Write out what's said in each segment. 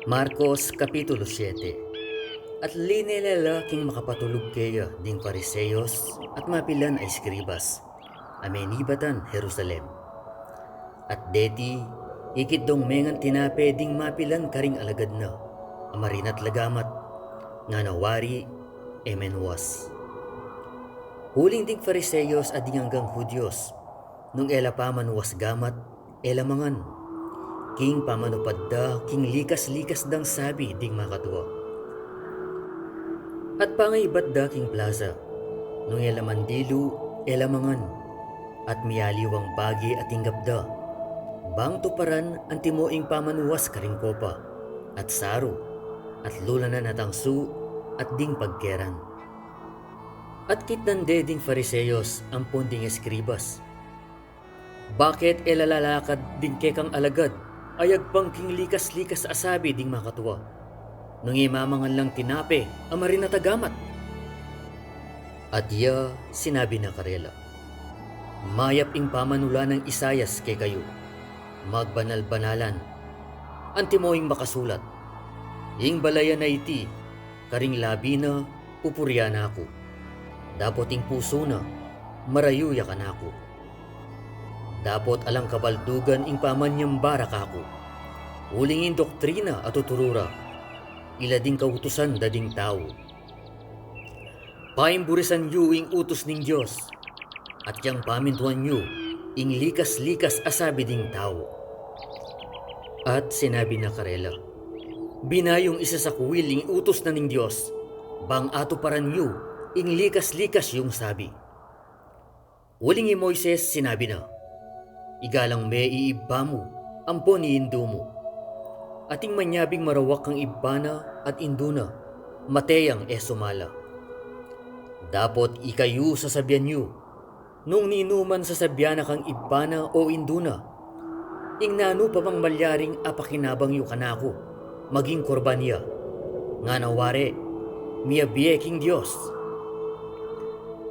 Marcos Kapitulo 7. At linelalaking makapatulog kaya ding Pariseyos at mapilan ay skribas, amenibatan Jerusalem. At deti, ikit dong mengan tinape ding mapilan karing alagad na, amarinat lagamat, nga nawari, emenwas. Huling ding Pariseyos at ding hanggang Hudyos, nung ela paman was gamat, ela mangan. King pamanupadda, king likas-likas dang sabi ding makatwa. At pangaybat da king plaza, nung elamandilu, elamangan, at miyaliwang bagi at inggapda. Bang tuparan ang timoing pamanuwas karing kopa, at saro, at lulanan at angsu, at ding pagkeran. At kitnande ding Fariseyos ang punding eskribas. Bakit elalalakad ding kekang alagad? Ayag pang king likas-likas asabi ding makatwa. Nung imamangan lang tinape, amarin na tagamat. At iya sinabi na karela. Mayap ing pamanula ng Isayas kay kayo. Magbanal-banalan. Antimoing makasulat. Ing balaya na iti, karing labi na, pupurya na ako. Dapot ing puso na, marayuya ka na ako. Dapot alang kabaldugan ing pamanyang barak ako. Ulingin doktrina at tuturura. Ila ding kautusan dading tao. Paimburisan yu ing utos ning Diyos. At yang pamintuan yu ing likas-likas asabi ding tao. At sinabi na karela. Binayong isa sa kuwil ing utos na ning Diyos. Bang ato paran yu ing likas-likas yung sabi. Uling Moises sinabi na. Igalang me iibba mo, ampon iindo mo. Ating manyabing marawak kang ibana at induna, mateyang sumala. Dapot ikayu sasabihan yu, nung ninuman sasabihan kang ibana o induna, ing nano pa mang malyaring apakinabang yu kanako, maging korbanya, nga naware, miyabiye king Diyos.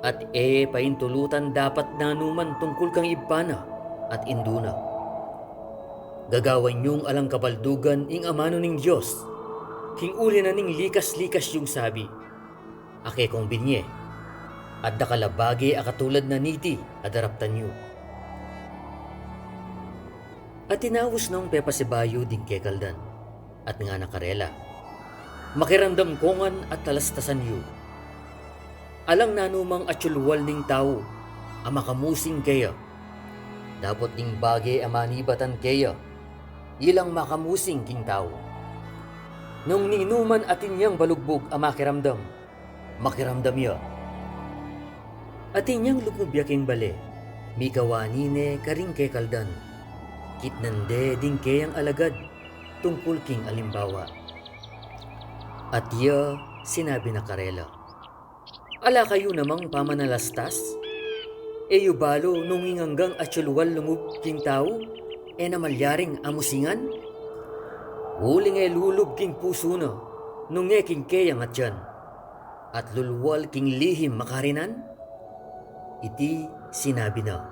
At paintulutan dapat nanuman tungkol kang ibana, at induna. Gagawan niyong alang kabaldugan ing amano ning Diyos. King uli na ning likas-likas yung sabi. Ake kong binye. At dakalabagi akatulad na niti adaraptan niyo. At tinawos nung pepasibayo ding kekaldan. At nga nakarela. Makiramdam kongan at talastasan niyo. Alang nanumang atsulwal ning tao. Amakamusing kaya. Dapot ding bagay amanibatan kaya, ilang makamusing king tao. Nung ninuman atin niyang balugbog amakiramdam, makiramdam ya. Atin niyang lukubya king bale, mikawanine karing kay kaldan, kitnande ding kayang alagad, tungkol king alimbawa. At iya sinabi na karela, ala kayo namang pamanalastas? Yubalo nung inganggang atsulwal lungub king tao, namalyaring amusingan? Huling lulub king puso na, nung king kayang atyan, at lulwal king lihim makarinan? Iti sinabi na,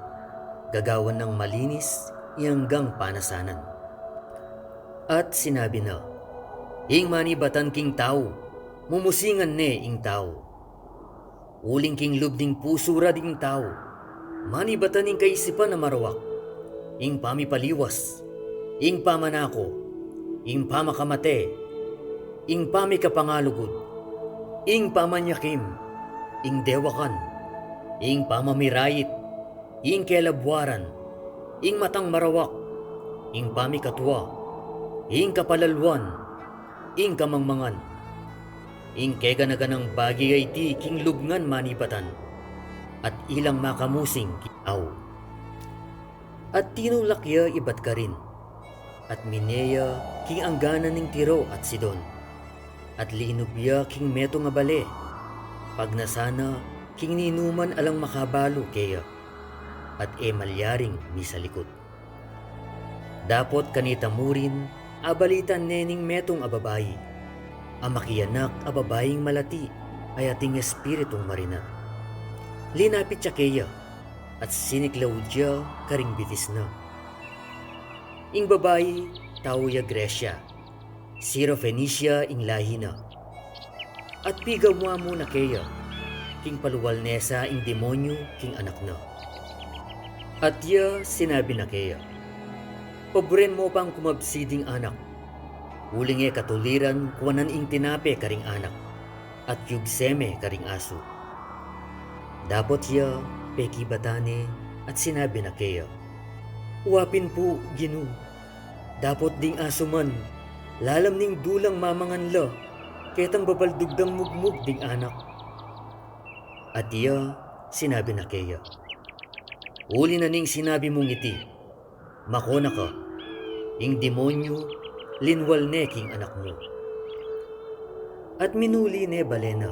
gagawan ng malinis inganggang panasanan. At sinabi na, ing manibatan king tao, mumusingan ne ing tao. Uling king lubding puso ra ding tao, manibatan ing kaisipan na marawak, ing pamipaliwas, ing pamanako, ing pamakamate, ing pamikapangalugod, ing pamanyakim, ing dewakan, ing pamamirayit, ing kelabwaran, ing matang marawak, ing pamikatwa, ing kapalalwan, ing kamangmangan, ing keganaganang bagay ti king lubngan manibatan, at ilang makamusing kitaw. At tinulakya ibat ka rin, at mineya king anggana ning Tiro at Sidon, at linubya king meto nga bale, pag nasana king ninuman alang makabalo kaya, at malyaring misalikot. Dapot kanita murin, abalitan nening metong ababayi, amakiyanak ababaying malati, ay ating espiritong marina. Linapit siya kaya, at siniklaw dia karing bitis na. Ing babayi tao ya Gresya, Siro Phoenicia ing lahi na. At pigaw mo na kaya, king paluwal nesa ing demonyo king anak na. At ya sinabi na kaya, paboren mo pang kumabsiding anak, uling katuliran kuwanan ing tinape karing anak, at yugseme karing aso. Dapot ya peki batane at sinabi na kaya, uwapin po Ginu, dapot ding aso man, lalam ning dulang mamangan la, ketang babaldugdang mugmug ding anak. At iya sinabi na kaya, uli na ning sinabi mong iti, makona ka, ing demonyo linwal ne king anak mo. At minuli ne balena,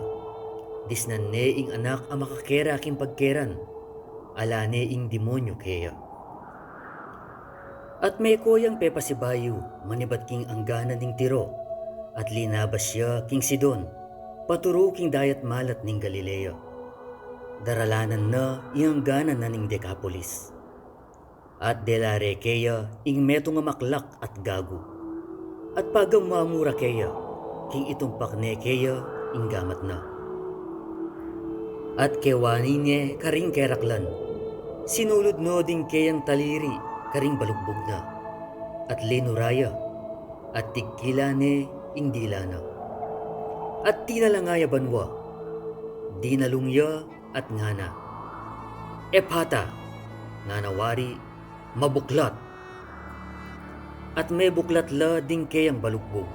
disnan ne ing anak ang makakera king pagkeran, ala ne ing demonyo kaya. At may koyang pepasibayo, manibat king anggana ning Tiro, at linabas siya king Sidon, paturo king dayat malat ning Galilea. Daralanan na iyang ganan na ning Decapolis. At delare kaya ing meto nga maklak at gago. At pagam mamura kaya, king itumpak ne kaya ing gamat na. At kewani niya karing keraklan, sinulod no ding kayang taliri karing balugbog na. At lenuraya, at tigkila ne ing dila na. At tinalangaya banwa, dinalungya at ngana. Ephata, nganawari, mabuklat. At may buklat la ding kayang balugbog,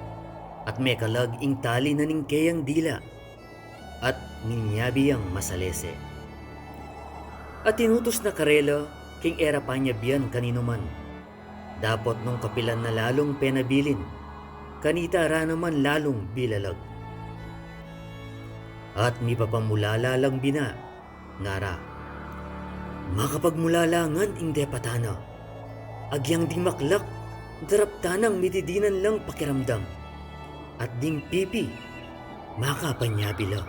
at may kalag ing tali na ning kayang dila, at ninyabi ang masalese. At tinutos na karela, king era pa niya biyan kanino man. Dapot nung kapilan na lalong penabilin, kanita ra naman lalong bilalag. At mi papamulala lang bina, ngara, makapagmulalangan ing depatana, agyang ding maklak, daraptanang mitidinan lang pakiramdam, at ding pipi, makapanyabila.